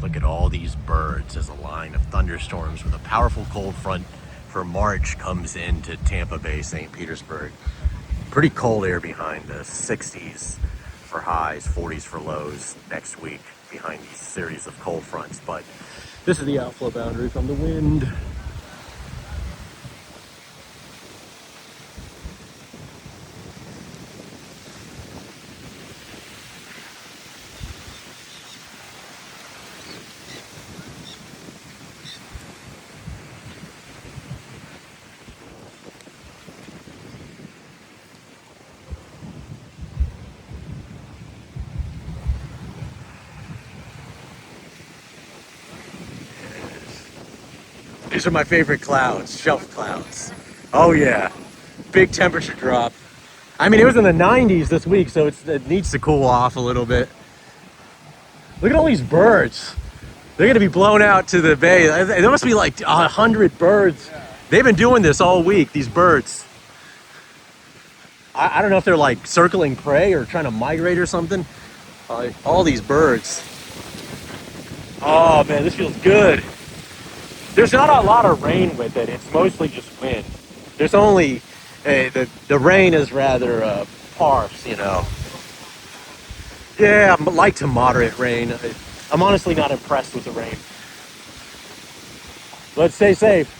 Look at all these birds as a line of thunderstorms with a powerful cold front for March comes into Tampa Bay, St. Petersburg. Pretty cold air behind us, 60s for highs, 40s for lows next week behind these series of cold fronts. But this is the outflow boundary from the wind. These are my favorite clouds, shelf clouds. Oh yeah, big temperature drop. I mean, it was in the 90s this week, so it needs to cool off a little bit. Look at all these birds. They're gonna be blown out to the bay. There must be like 100 birds. They've been doing this all week, these birds. I don't know if they're like circling prey or trying to migrate or something. All these birds. Oh man, this feels good. There's not a lot of rain with it. It's mostly just wind. There's only, the rain is rather sparse, you know. Yeah, light to moderate rain. I'm honestly not impressed with the rain. Let's stay safe.